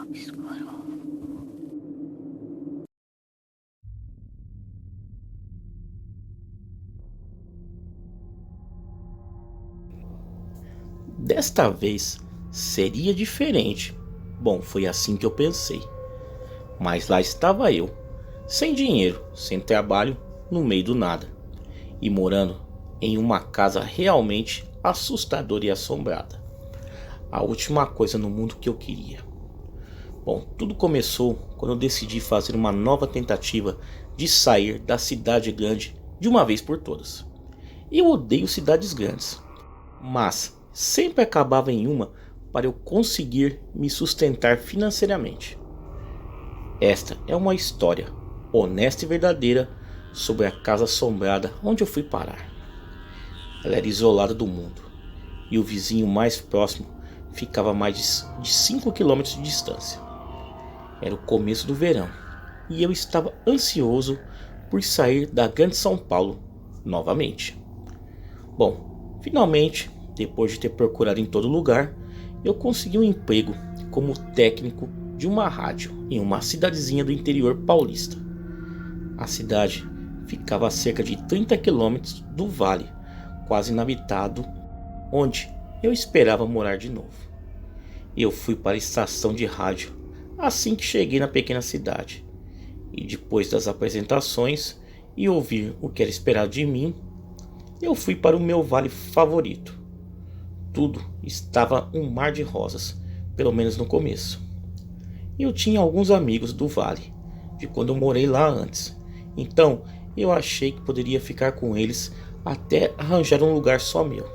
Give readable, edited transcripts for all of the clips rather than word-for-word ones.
obscuro. Desta vez seria diferente. Bom, foi assim que eu pensei. Mas lá estava eu, sem dinheiro, sem trabalho, no meio do nada, e morando em uma casa realmente assustadora e assombrada. A última coisa no mundo que eu queria. Bom, tudo começou quando eu decidi fazer uma nova tentativa de sair da cidade grande de uma vez por todas. Eu odeio cidades grandes, mas sempre acabava em uma para eu conseguir me sustentar financeiramente. Esta é uma história honesta e verdadeira sobre a casa assombrada onde eu fui parar. Ela era isolada do mundo e o vizinho mais próximo ficava a mais de 5 quilômetros de distância. Era o começo do verão e eu estava ansioso por sair da grande São Paulo novamente. Bom, finalmente, depois de ter procurado em todo lugar, eu consegui um emprego como técnico de uma rádio em uma cidadezinha do interior paulista. A cidade ficava a cerca de 30 quilômetros do vale, quase inabitado, onde eu esperava morar de novo. Eu fui para a estação de rádio assim que cheguei na pequena cidade, e depois das apresentações e ouvir o que era esperado de mim, eu fui para o meu vale favorito. Tudo estava um mar de rosas, pelo menos no começo. Eu tinha alguns amigos do vale, de quando eu morei lá antes, então eu achei que poderia ficar com eles até arranjar um lugar só meu.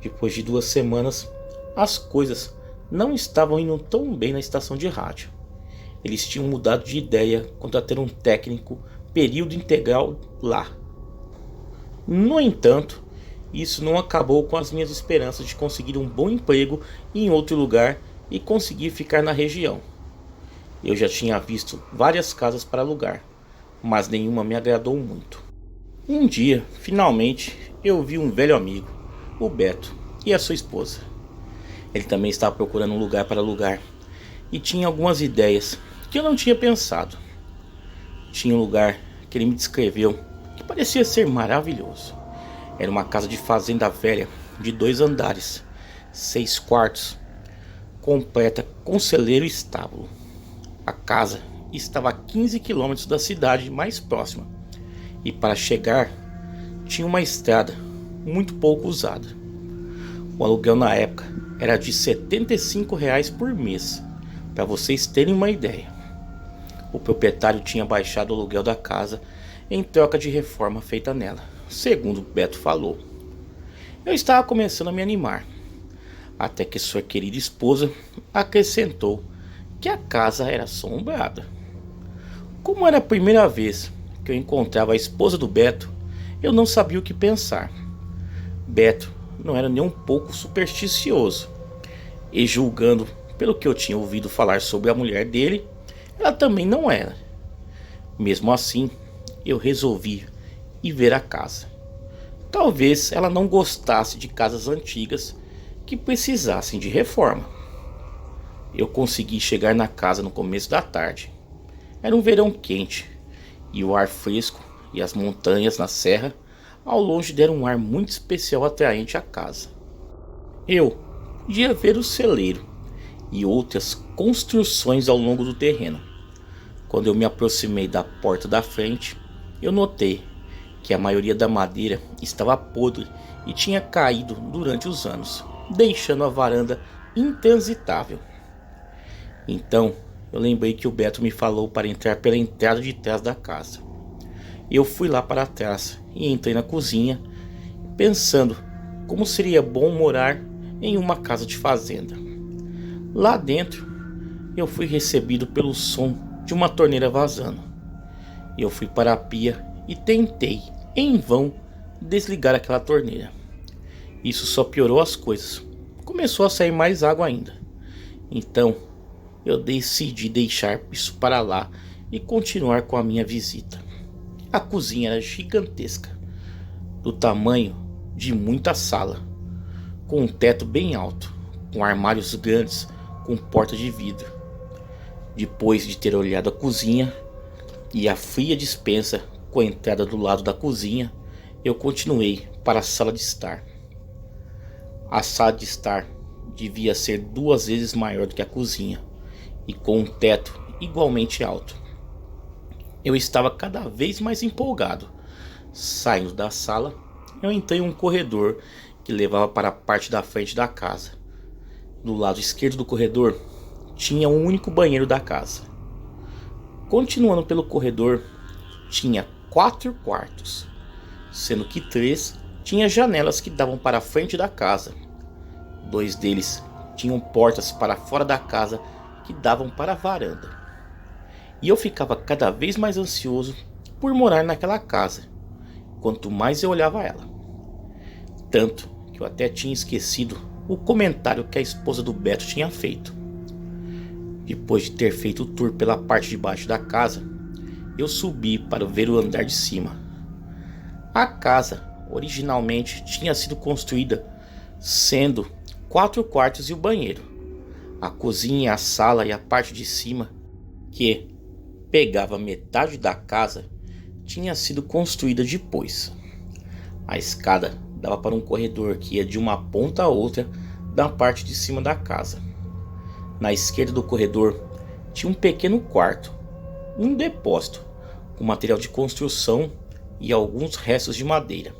Depois de 2 semanas, as coisas não estavam indo tão bem na estação de rádio. Eles tinham mudado de ideia quanto a ter um técnico período integral lá. No entanto, isso não acabou com as minhas esperanças de conseguir um bom emprego em outro lugar e conseguir ficar na região. Eu já tinha visto várias casas para alugar, mas nenhuma me agradou muito. Um dia, finalmente, eu vi um velho amigo, o Beto, e a sua esposa. Ele também estava procurando um lugar para alugar e tinha algumas ideias que eu não tinha pensado. Tinha um lugar que ele me descreveu que parecia ser maravilhoso. Era uma casa de fazenda velha de 2 andares, 6 quartos, completa com celeiro e estábulo. A casa estava a 15 quilômetros da cidade mais próxima e para chegar tinha uma estrada muito pouco usada. O aluguel na época era de R$ 75 por mês, para vocês terem uma ideia. O proprietário tinha baixado o aluguel da casa em troca de reforma feita nela, segundo Beto falou. Eu estava começando a me animar, até que sua querida esposa acrescentou que a casa era assombrada. Como era a primeira vez que eu encontrava a esposa do Beto, eu não sabia o que pensar. Beto não era nem um pouco supersticioso, e julgando pelo que eu tinha ouvido falar sobre a mulher dele, ela também não era. Mesmo assim, eu resolvi ir ver a casa. Talvez ela não gostasse de casas antigas que precisassem de reforma. Eu consegui chegar na casa no começo da tarde. Era um verão quente e o ar fresco e as montanhas na serra ao longe deram um ar muito especial atraente à casa. Eu podia ver o celeiro e outras construções ao longo do terreno. Quando eu me aproximei da porta da frente, eu notei que a maioria da madeira estava podre e tinha caído durante os anos, deixando a varanda intransitável. Então eu lembrei que o Beto me falou para entrar pela entrada de trás da casa. Eu fui lá para trás e entrei na cozinha, pensando como seria bom morar em uma casa de fazenda. Lá dentro, eu fui recebido pelo som de uma torneira vazando. Eu fui para a pia e tentei, em vão, desligar aquela torneira. Isso só piorou as coisas. Começou a sair mais água ainda. Então, eu decidi deixar isso para lá e continuar com a minha visita. A cozinha era gigantesca, do tamanho de muita sala, com um teto bem alto, com armários grandes com porta de vidro Depois de ter olhado a cozinha e a fria despensa com a entrada do lado da cozinha, eu continuei para a sala de estar. A sala de estar devia ser 2 vezes maior do que a cozinha e com um teto igualmente alto. Eu estava cada vez mais empolgado. Saindo da sala, eu entrei em um corredor que levava para a parte da frente da casa. Do lado esquerdo do corredor tinha um único banheiro da casa. Continuando pelo corredor, tinha 4 quartos, sendo que 3 tinha janelas que davam para a frente da casa. 2 deles tinham portas para fora da casa que davam para a varanda. E eu ficava cada vez mais ansioso por morar naquela casa, quanto mais eu olhava ela. Tanto que eu até tinha esquecido o comentário que a esposa do Beto tinha feito. Depois de ter feito o tour pela parte de baixo da casa, eu subi para ver o andar de cima. A casa originalmente tinha sido construída sendo 4 quartos e o banheiro. A cozinha, a sala e a parte de cima, que pegava metade da casa, tinha sido construída depois. A escada dava para um corredor que ia de uma ponta a outra da parte de cima da casa. Na esquerda do corredor tinha um pequeno quarto, um depósito com material de construção e alguns restos de madeira.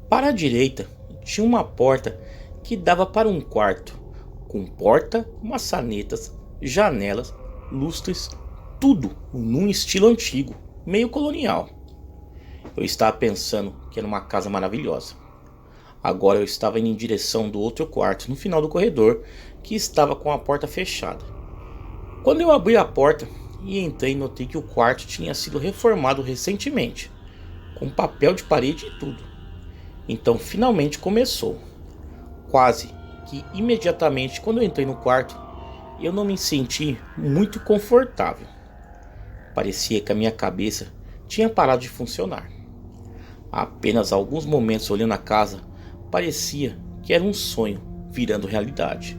Para a direita tinha uma porta que dava para um quarto, com porta, maçanetas, janelas, lustres, tudo num estilo antigo, meio colonial. Eu estava pensando que era uma casa maravilhosa. Agora eu estava indo em direção do outro quarto no final do corredor, que estava com a porta fechada. Quando eu abri a porta e entrei, notei que o quarto tinha sido reformado recentemente, com papel de parede e tudo. Então finalmente começou. Quase que imediatamente quando eu entrei no quarto, eu não me senti muito confortável. Parecia que a minha cabeça tinha parado de funcionar. Apenas alguns momentos olhando a casa, parecia que era um sonho virando realidade.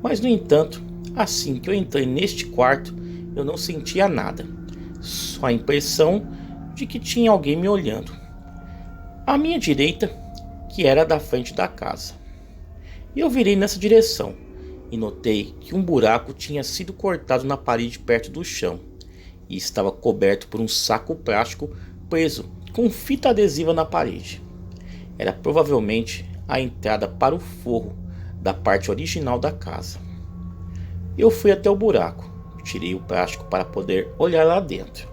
Mas no entanto, assim que eu entrei neste quarto, eu não sentia nada, só a impressão de que tinha alguém me olhando. À minha direita, que era da frente da casa. Eu virei nessa direção e notei que um buraco tinha sido cortado na parede perto do chão e estava coberto por um saco plástico preso com fita adesiva na parede. Era provavelmente a entrada para o forro da parte original da casa. Eu fui até o buraco, tirei o plástico para poder olhar lá dentro.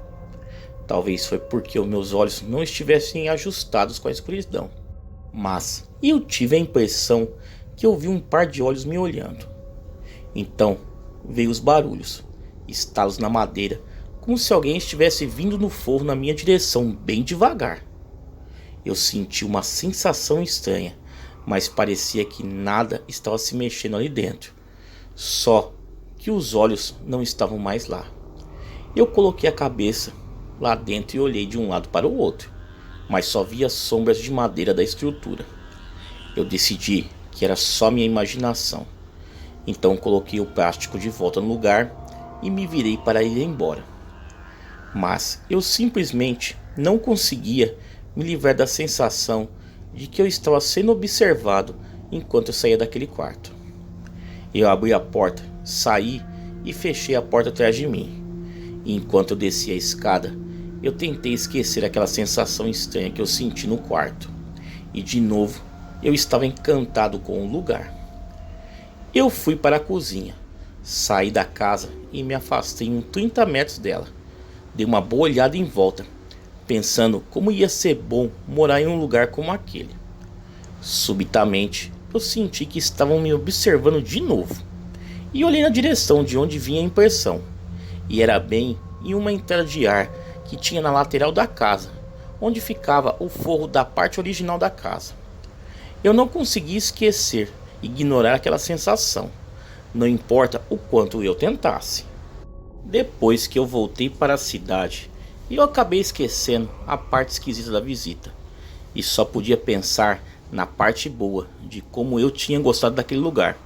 Talvez foi porque os meus olhos não estivessem ajustados com a escuridão, mas eu tive a impressão que eu vi um par de olhos me olhando. Então veio os barulhos, estalos na madeira, como se alguém estivesse vindo no forro na minha direção bem devagar. Eu senti uma sensação estranha, mas parecia que nada estava se mexendo ali dentro, só que os olhos não estavam mais lá. Eu coloquei a cabeça lá dentro e olhei de um lado para o outro, mas só via sombras de madeira da estrutura. Eu decidi que era só minha imaginação, então coloquei o plástico de volta no lugar e me virei para ir embora. Mas eu simplesmente não conseguia me livrar da sensação de que eu estava sendo observado enquanto eu saía daquele quarto. Eu abri a porta, saí e fechei a porta atrás de mim. E enquanto eu descia a escada, eu tentei esquecer aquela sensação estranha que eu senti no quarto. E de novo, eu estava encantado com o lugar. Eu fui para a cozinha, saí da casa e me afastei uns 30 metros dela. Dei uma boa olhada em volta, pensando como ia ser bom morar em um lugar como aquele. Subitamente, eu senti que estavam me observando de novo, e olhei na direção de onde vinha a impressão, e era bem em uma entrada de ar que tinha na lateral da casa, onde ficava o forro da parte original da casa. Eu não conseguia esquecer, ignorar aquela sensação, não importa o quanto eu tentasse. Depois que eu voltei para a cidade, eu acabei esquecendo a parte esquisita da visita, e só podia pensar na parte boa de como eu tinha gostado daquele lugar.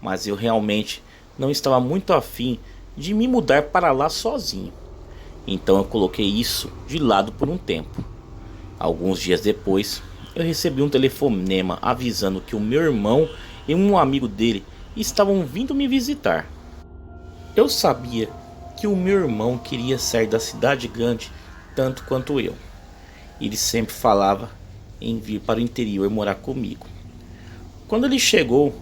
Mas eu realmente não estava muito afim de me mudar para lá sozinho. Então eu coloquei isso de lado por um tempo. Alguns dias depois, eu recebi um telefonema avisando que o meu irmão e um amigo dele estavam vindo me visitar. Eu sabia que o meu irmão queria sair da cidade grande tanto quanto eu. Ele sempre falava em vir para o interior morar comigo. Quando ele chegou,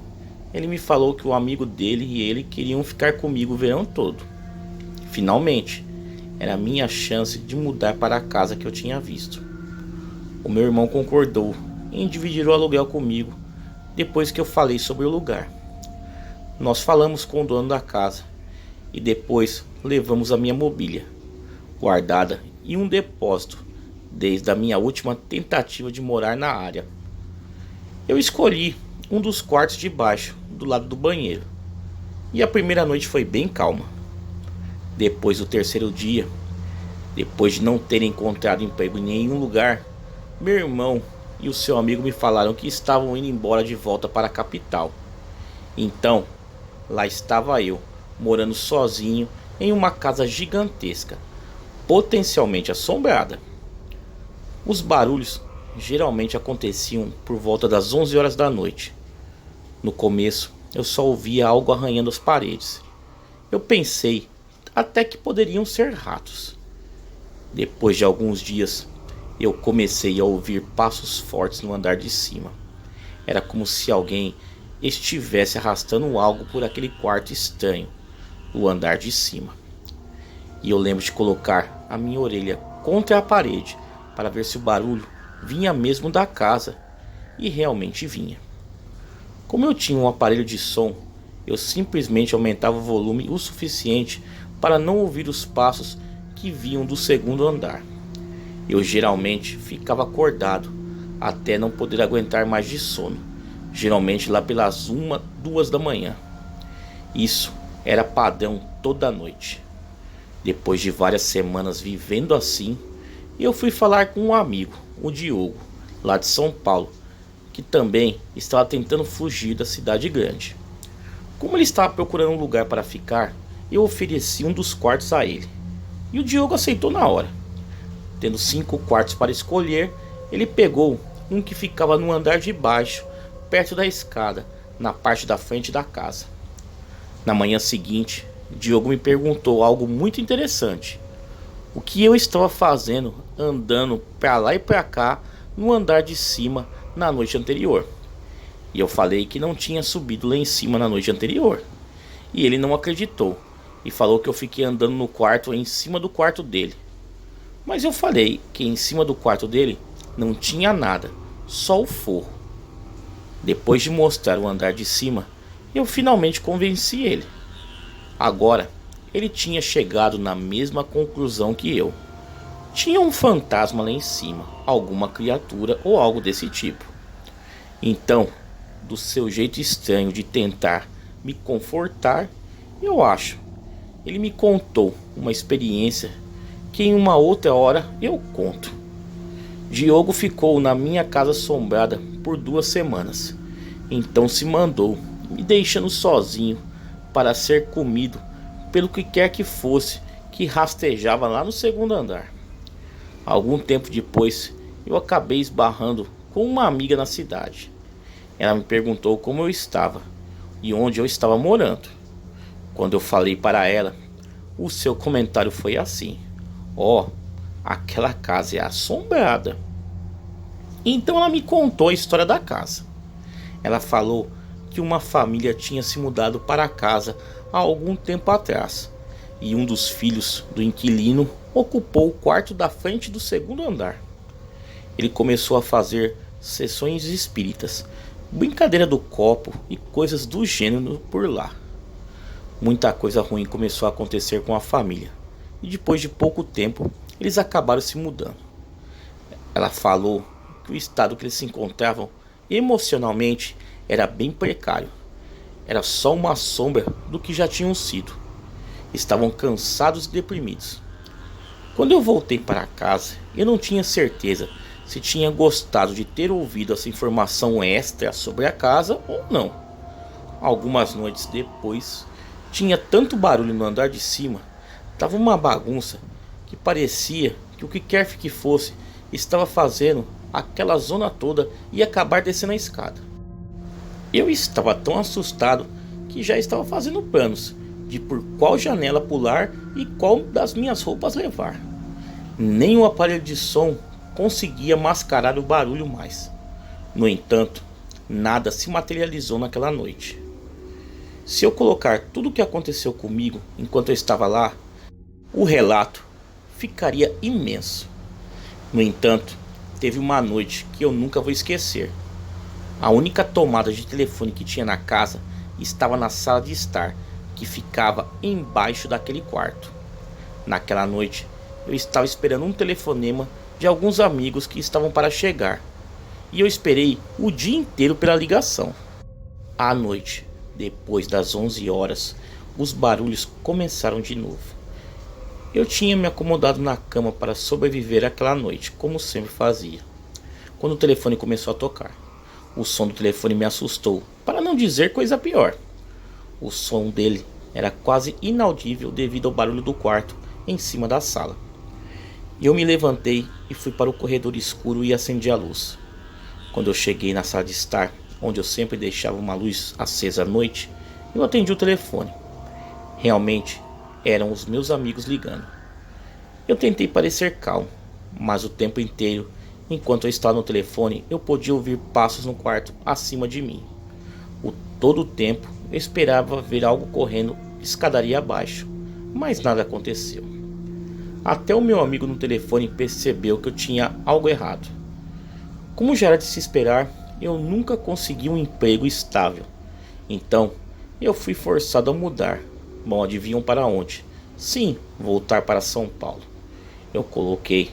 ele me falou que o amigo dele e ele queriam ficar comigo o verão todo. Finalmente, era a minha chance de mudar para a casa que eu tinha visto. O meu irmão concordou em dividir o aluguel comigo depois que eu falei sobre o lugar. Nós falamos com o dono da casa e depois levamos a minha mobília, guardada em um depósito desde a minha última tentativa de morar na área. Eu escolhi um dos quartos de baixo, do lado do banheiro, e a primeira noite foi bem calma. Depois do terceiro dia, depois de não ter encontrado emprego em nenhum lugar, meu irmão e o seu amigo me falaram que estavam indo embora de volta para a capital. Então, lá estava eu, morando sozinho em uma casa gigantesca, potencialmente assombrada. Os barulhos geralmente aconteciam por volta das 11 horas da noite. No começo, eu só ouvia algo arranhando as paredes. Eu pensei até que poderiam ser ratos. Depois de alguns dias, eu comecei a ouvir passos fortes no andar de cima. Era como se alguém estivesse arrastando algo por aquele quarto estranho, o andar de cima. E eu lembro de colocar a minha orelha contra a parede para ver se o barulho vinha mesmo da casa, e realmente vinha. Como eu tinha um aparelho de som, eu simplesmente aumentava o volume o suficiente para não ouvir os passos que vinham do segundo andar. Eu geralmente ficava acordado até não poder aguentar mais de sono, geralmente lá pelas 1, 2 da manhã. Isso era padrão toda noite. Depois de várias semanas vivendo assim, eu fui falar com um amigo, o Diogo, lá de São Paulo, que também estava tentando fugir da cidade grande. Como ele estava procurando um lugar para ficar, eu ofereci um dos quartos a ele, e o Diogo aceitou na hora. Tendo 5 quartos para escolher, ele pegou um que ficava no andar de baixo, perto da escada, na parte da frente da casa. Na manhã seguinte, Diogo me perguntou algo muito interessante: o que eu estava fazendo andando para lá e para cá no andar de cima na noite anterior. E eu falei que não tinha subido lá em cima na noite anterior. E ele não acreditou e falou que eu fiquei andando no quarto em cima do quarto dele. Mas eu falei que em cima do quarto dele não tinha nada, só o forro. Depois de mostrar o andar de cima, eu finalmente convenci ele. Agora, ele tinha chegado na mesma conclusão que eu. Tinha um fantasma lá em cima, alguma criatura ou algo desse tipo. Então, do seu jeito estranho de tentar me confortar, eu acho, ele me contou uma experiência que em uma outra hora eu conto. Diogo ficou na minha casa assombrada por 2 semanas. Então se mandou, me deixando sozinho para ser comido pelo que quer que fosse que rastejava lá no segundo andar. Algum tempo depois, eu acabei esbarrando com uma amiga na cidade. Ela me perguntou como eu estava e onde eu estava morando. Quando eu falei para ela, o seu comentário foi assim: ó, aquela casa é assombrada. Então ela me contou a história da casa. Ela falou que uma família tinha se mudado para a casa há algum tempo atrás, e um dos filhos do inquilino ocupou o quarto da frente do segundo andar. Ele começou a fazer sessões espíritas, brincadeira do copo e coisas do gênero por lá. Muita coisa ruim começou a acontecer com a família, e depois de pouco tempo eles acabaram se mudando. Ela falou que o estado que eles se encontravam emocionalmente era bem precário. Era só uma sombra do que já tinham sido. Estavam cansados e deprimidos. Quando eu voltei para casa, eu não tinha certeza se tinha gostado de ter ouvido essa informação extra sobre a casa ou não. Algumas noites depois, Tinha tanto barulho no andar de cima, tava uma bagunça que parecia que o que quer que fosse estava fazendo aquela zona toda e acabar descendo a escada. Eu estava tão assustado que já estava fazendo planos de por qual janela pular e qual das minhas roupas levar. Nem o aparelho de som conseguia mascarar o barulho mais. No entanto, nada se materializou naquela noite. Se eu colocar tudo o que aconteceu comigo enquanto eu estava lá, o relato ficaria imenso. No entanto, teve uma noite que eu nunca vou esquecer. A única tomada de telefone que tinha na casa estava na sala de estar, que ficava embaixo daquele quarto. Naquela noite, eu estava esperando um telefonema de alguns amigos que estavam para chegar, e eu esperei o dia inteiro pela ligação. À noite, depois das 11 horas, os barulhos começaram de novo. Eu tinha me acomodado na cama para sobreviver àquela noite, como sempre fazia, quando o telefone começou a tocar. O som do telefone me assustou, para não dizer coisa pior. O som dele era quase inaudível devido ao barulho do quarto em cima da sala. Eu me levantei e fui para o corredor escuro e acendi a luz. Quando eu cheguei na sala de estar, onde eu sempre deixava uma luz acesa à noite, eu atendi o telefone. Realmente eram os meus amigos ligando. Eu tentei parecer calmo, mas o tempo inteiro, enquanto eu estava no telefone, eu podia ouvir passos no quarto acima de mim. Todo o tempo eu esperava ver algo correndo escadaria abaixo, mas nada aconteceu. Até o meu amigo no telefone percebeu que eu tinha algo errado. Como já era de se esperar, eu nunca consegui um emprego estável. Então, eu fui forçado a mudar. Bom, adivinham para onde? Sim, voltar para São Paulo. Eu coloquei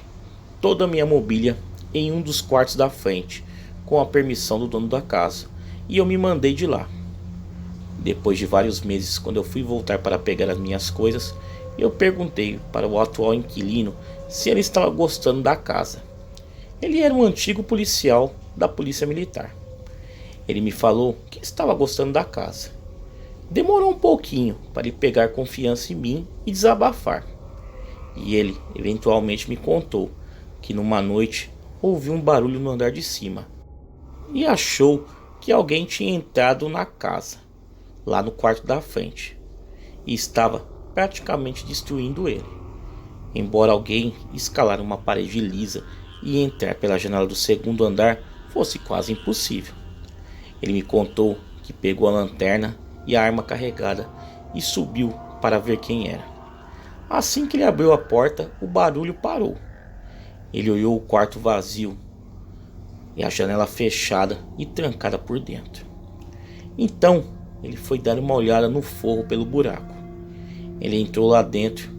toda a minha mobília em um dos quartos da frente, com a permissão do dono da casa, e eu me mandei de lá. Depois de vários meses, quando eu fui voltar para pegar as minhas coisas, eu perguntei para o atual inquilino se ele estava gostando da casa. Ele era um antigo policial da Polícia Militar. Ele me falou que estava gostando da casa. Demorou um pouquinho para ele pegar confiança em mim e desabafar. E ele eventualmente me contou que numa noite ouviu um barulho no andar de cima e achou que alguém tinha entrado na casa, lá no quarto da frente, e estava praticamente destruindo ele. Embora alguém escalar uma parede lisa e entrar pela janela do segundo andar fosse quase impossível. Ele me contou que pegou a lanterna e a arma carregada e subiu para ver quem era. Assim que ele abriu a porta, o barulho parou. Ele olhou o quarto vazio e a janela fechada e trancada por dentro. Então ele foi dar uma olhada no forro pelo buraco. Ele entrou lá dentro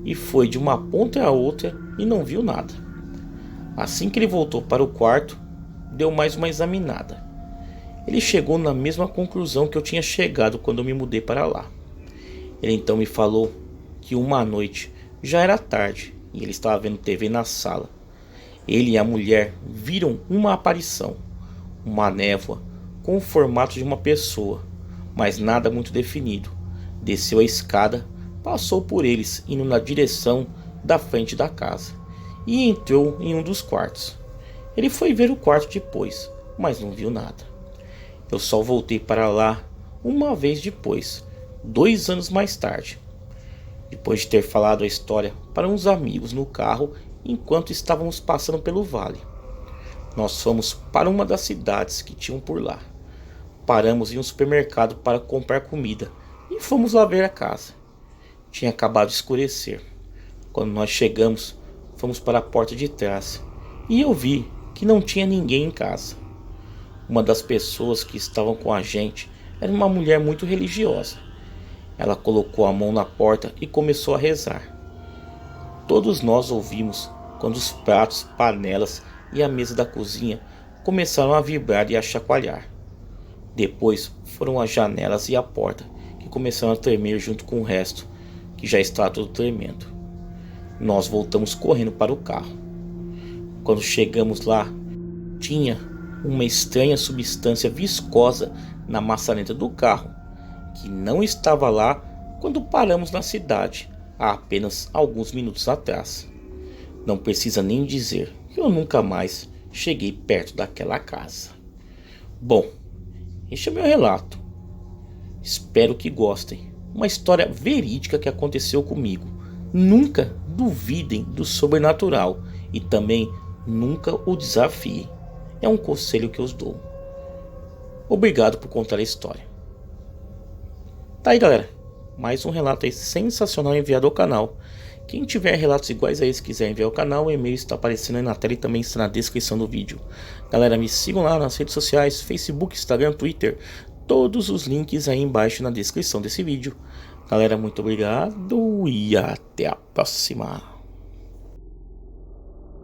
e foi de uma ponta a outra e não viu nada. Assim que ele voltou para o quarto, deu mais uma examinada. Ele chegou na mesma conclusão que eu tinha chegado quando eu me mudei para lá. Ele então me falou que uma noite já era tarde e ele estava vendo TV na sala. Ele e a mulher viram uma aparição, uma névoa com o formato de uma pessoa, mas nada muito definido. Desceu a escada, passou por eles indo na direção da frente da casa e entrou em um dos quartos. Ele foi ver o quarto depois, mas não viu nada. Eu só voltei para lá uma vez depois, 2 anos mais tarde, depois de ter falado a história para uns amigos no carro enquanto estávamos passando pelo vale. Nós fomos para uma das cidades que tinham por lá. Paramos em um supermercado para comprar comida e fomos lá ver a casa. Tinha acabado de escurecer. Quando nós chegamos, fomos para a porta de trás e eu vi que não tinha ninguém em casa. Uma das pessoas que estavam com a gente era uma mulher muito religiosa. Ela colocou a mão na porta e começou a rezar. Todos nós ouvimos quando os pratos, panelas e a mesa da cozinha começaram a vibrar e a chacoalhar. Depois foram as janelas e a porta que começaram a tremer junto com o resto, que já estava todo tremendo. Nós voltamos correndo para o carro. Quando chegamos lá, tinha uma estranha substância viscosa na maçaneta do carro, que não estava lá quando paramos na cidade há apenas alguns minutos atrás. Não precisa nem dizer que eu nunca mais cheguei perto daquela casa. Bom, este é meu relato. Espero que gostem. Uma história verídica que aconteceu comigo. Nunca duvidem do sobrenatural e também nunca o desafiem. É um conselho que eu os dou. Obrigado por contar a história. Tá aí, galera. Mais um relato aí sensacional enviado ao canal. Quem tiver relatos iguais a esse e quiser enviar ao canal, o e-mail está aparecendo aí na tela e também está na descrição do vídeo. Galera, me sigam lá nas redes sociais, Facebook, Instagram, Twitter. Todos os links aí embaixo na descrição desse vídeo. Galera, muito obrigado e até a próxima.